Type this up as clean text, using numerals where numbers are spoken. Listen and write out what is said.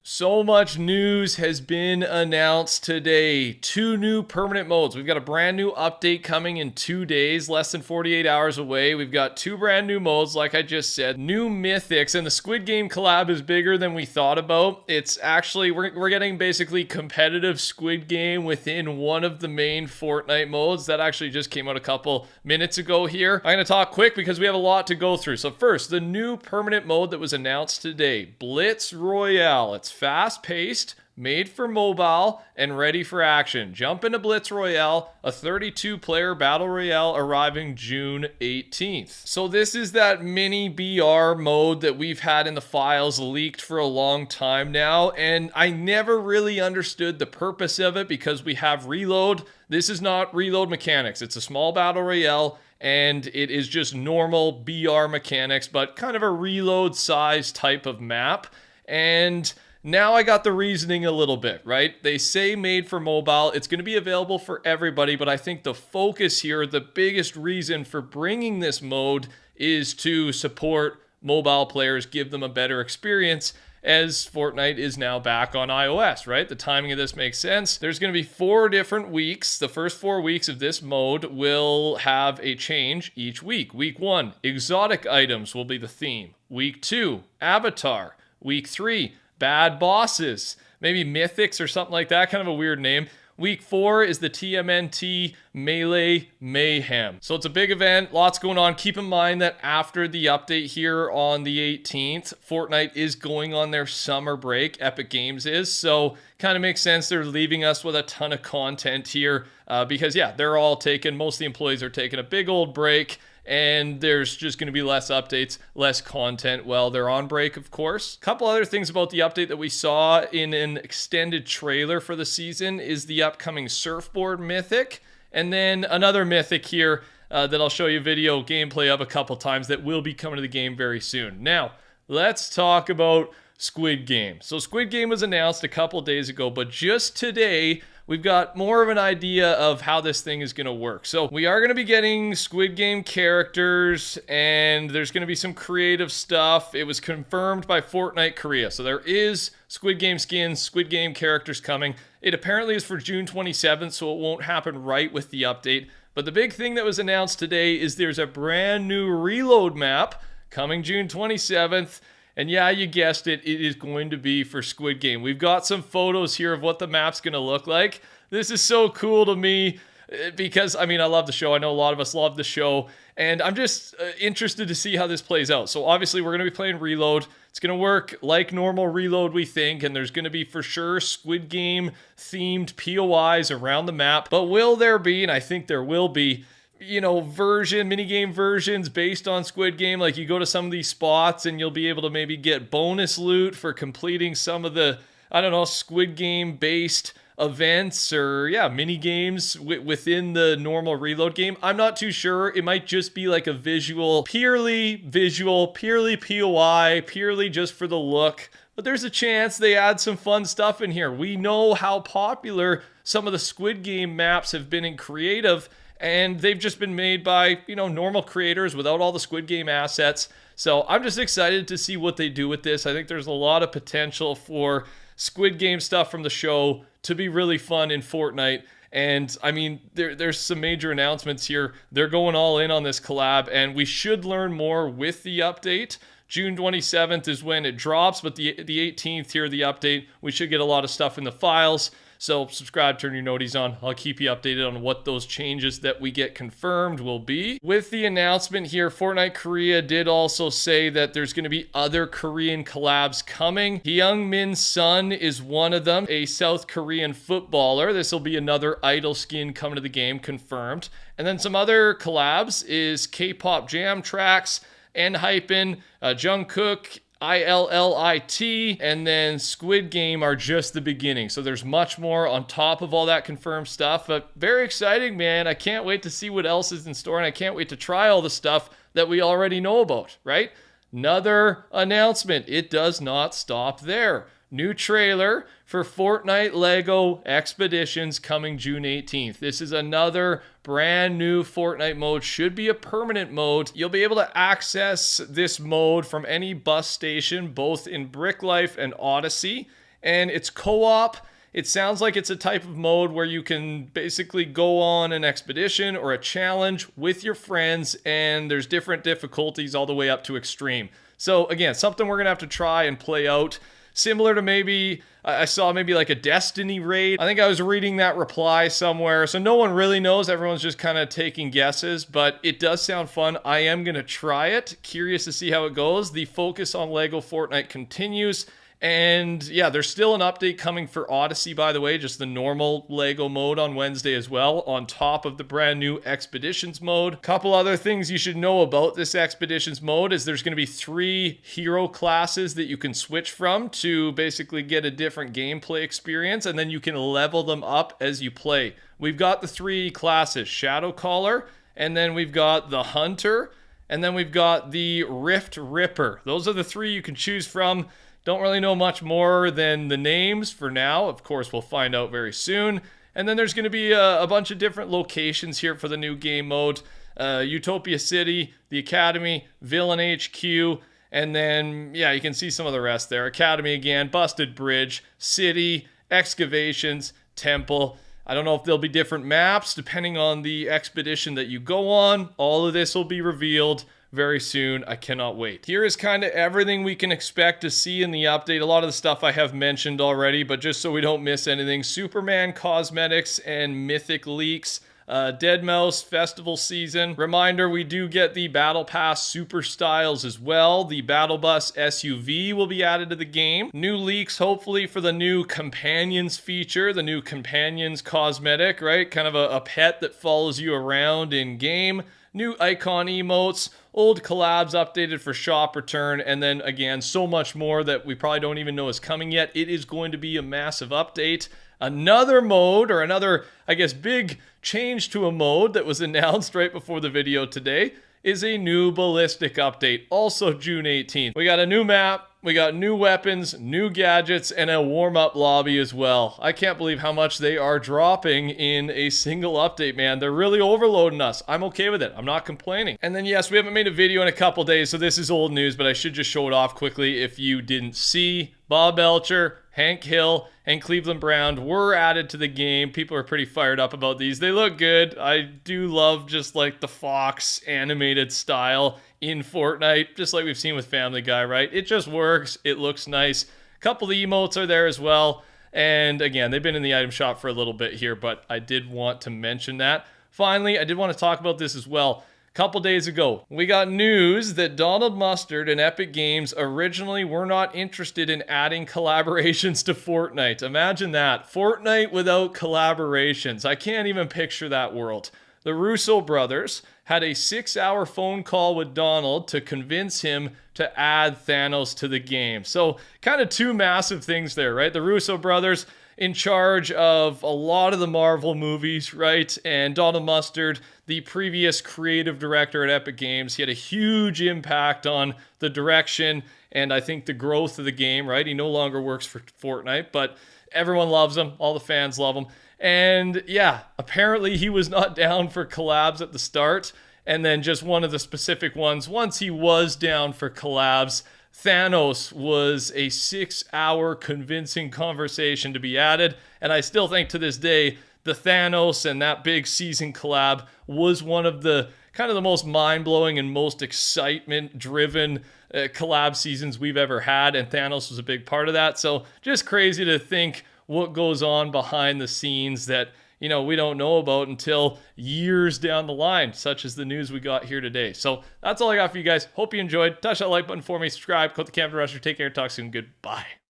So much news has been announced today. Two new permanent modes. We've got a brand new update coming in 2 days, less than 48 hours away. We've got two brand new modes, like I just said, new mythics, and the Squid Game collab is bigger than we thought about. It's actually, we're getting basically competitive Squid Game within one of the main Fortnite modes. That actually just came out a couple minutes ago here. I'm going to talk quick because we have a lot to go through. So first, the new permanent mode that was announced today, Blitz Royale. It's fast-paced, made for mobile, and ready for action. Jump into Blitz Royale, a 32-player battle royale arriving June 18th. So this is that mini BR mode that we've had in the files leaked for a long time now, and I never really understood the purpose of it because we have reload. This is not reload mechanics. It's a small battle royale, and it is just normal BR mechanics, but kind of a reload size type of map. And now I got the reasoning a little bit, right? They say made for mobile. It's going to be available for everybody, but I think the focus here, the biggest reason for bringing this mode is to support mobile players, give them a better experience, as Fortnite is now back on iOS, right? The timing of this makes sense. There's going to be 4 different weeks. The first 4 weeks of this mode will have a change each week. Week 1, exotic items will be the theme. Week 2, avatar. Week 3, bad bosses, maybe mythics or something like that, kind of a weird name. Week 4 is the TMNT Melee Mayhem. So it's a big event, lots going on. Keep in mind that after the update here on the 18th, Fortnite is going on their summer break, Epic Games is, so kind of makes sense they're leaving us with a ton of content here because yeah, they're all taking, most of the employees are taking a big old break, and there's just going to be less updates, less content while they're on break, of course. A couple other things about the update that we saw in an extended trailer for the season is the upcoming surfboard mythic, and then another mythic here that I'll show you video gameplay of a couple times that will be coming to the game very soon. Now, let's talk about Squid Game. So Squid Game was announced a couple days ago, but just today, we've got more of an idea of how this thing is going to work. So we are going to be getting Squid Game characters, and there's going to be some creative stuff. It was confirmed by Fortnite Korea. So there is Squid Game skins, Squid Game characters coming. It apparently is for June 27th, so it won't happen right with the update. But the big thing that was announced today is there's a brand new reload map coming June 27th. And yeah, you guessed it, it is going to be for Squid Game. We've got some photos here of what the map's going to look like. This is so cool to me because, I mean, I love the show. I know a lot of us love the show. And I'm just interested to see how this plays out. So obviously, we're going to be playing Reload. It's going to work like normal Reload, we think. And there's going to be, for sure, Squid Game-themed POIs around the map. But will there be, and I think there will be, you know, minigame versions based on Squid Game. Like you go to some of these spots and you'll be able to maybe get bonus loot for completing some of the, I don't know, Squid Game based events or yeah, mini games within the normal Reload game. I'm not too sure. It might just be like a purely POI, purely just for the look. But there's a chance they add some fun stuff in here. We know how popular some of the Squid Game maps have been in creative, and they've just been made by, you know, normal creators without all the Squid Game assets. So I'm just excited to see what they do with this. I think there's a lot of potential for Squid Game stuff from the show to be really fun in Fortnite. And I mean, there's some major announcements here. They're going all in on this collab, and we should learn more with the update. June 27th is when it drops, but the 18th here, the update, we should get a lot of stuff in the files. So subscribe, turn your noties on. I'll keep you updated on what those changes that we get confirmed will be. With the announcement here, Fortnite Korea did also say that there's going to be other Korean collabs coming. Hyung Min Sun is one of them, a South Korean footballer. This will be another idol skin coming to the game, confirmed. And then some other collabs is K-pop Jam Tracks, ENHYPEN, Jungkook, ILLIT, and then Squid Game are just the beginning. So there's much more on top of all that confirmed stuff, but very exciting, man. I can't wait to see what else is in store, and I can't wait to try all the stuff that we already know about, right? Another announcement. It does not stop there. New trailer for Fortnite LEGO Expeditions coming June 18th. This is another brand new Fortnite mode. Should be a permanent mode. You'll be able to access this mode from any bus station, both in Brick Life and Odyssey. and it's co-op. It sounds like it's a type of mode where you can basically go on an expedition or a challenge with your friends, and there's different difficulties all the way up to extreme. So again, something we're gonna have to try and play out. Similar to maybe, I saw maybe like a Destiny raid. I think I was reading that reply somewhere. So no one really knows. Everyone's just kind of taking guesses, but it does sound fun. I am going to try it. Curious to see how it goes. The focus on Lego Fortnite continues. And yeah, there's still an update coming for Odyssey, by the way, just the normal Lego mode on Wednesday as well, on top of the brand new Expeditions mode. Couple other things you should know about this Expeditions mode is there's going to be 3 hero classes that you can switch from to basically get a different gameplay experience, and then you can level them up as you play. We've got the 3 classes, Shadowcaller, and then we've got the Hunter, and then we've got the Rift Ripper. Those are the 3 you can choose from. Don't really know much more than the names for now. Of course, we'll find out very soon. And then there's going to be a bunch of different locations here for the new game mode. Utopia City, the Academy, Villain HQ, and then, yeah, you can see some of the rest there. Academy again, Busted Bridge, City, Excavations, Temple. I don't know if there'll be different maps depending on the expedition that you go on. All of this will be revealed very soon. I cannot wait. Here is kind of everything we can expect to see in the update. A lot of the stuff I have mentioned already, but just so we don't miss anything. Superman cosmetics and mythic leaks. Deadmau5 festival season. Reminder, we do get the Battle Pass Super Styles as well. The Battle Bus SUV will be added to the game. New leaks, hopefully, for the new Companions feature, the new Companions cosmetic, right? Kind of a pet that follows you around in game. New icon emotes, old collabs updated for shop return, and then again, so much more that we probably don't even know is coming yet. It is going to be a massive update. Another mode, or another, I guess, big change to a mode that was announced right before the video today, is a new ballistic update, also June 18th. We got a new map, we got new weapons, new gadgets, and a warm-up lobby as well. I can't believe how much they are dropping in a single update, man. They're really overloading us. I'm okay with it. I'm not complaining. And then, yes, we haven't made a video in a couple days, so this is old news, but I should just show it off quickly if you didn't see. Bob Belcher, Hank Hill, and Cleveland Brown were added to the game. People are pretty fired up about these. They look good. I do love just like the Fox animated style in Fortnite, just like we've seen with Family Guy, right? It just works. It looks nice. A couple of emotes are there as well. And again, they've been in the item shop for a little bit here, but I did want to mention that. Finally, I did want to talk about this as well. Couple days ago, we got news that Donald Mustard and Epic Games originally were not interested in adding collaborations to Fortnite. Imagine that. Fortnite without collaborations. I can't even picture that world. The Russo brothers had a 6-hour phone call with Donald to convince him to add Thanos to the game. So kind of 2 massive things there, right? The Russo brothers in charge of a lot of the Marvel movies, right? And Donald Mustard, the previous creative director at Epic Games, he had a huge impact on the direction and I think the growth of the game, right? He no longer works for Fortnite, but everyone loves him. All the fans love him. And yeah, apparently he was not down for collabs at the start. And then just one of the specific ones, once he was down for collabs, Thanos was a 6-hour convincing conversation to be added. And I still think to this day, the Thanos and that big season collab was one of the kind of the most mind-blowing and most excitement-driven collab seasons we've ever had. And Thanos was a big part of that. So just crazy to think what goes on behind the scenes that, you know, we don't know about until years down the line, such as the news we got here today. So that's all I got for you guys. Hope you enjoyed. Touch that like button for me, subscribe, code the Camera Rusher. Take care, talk soon, goodbye.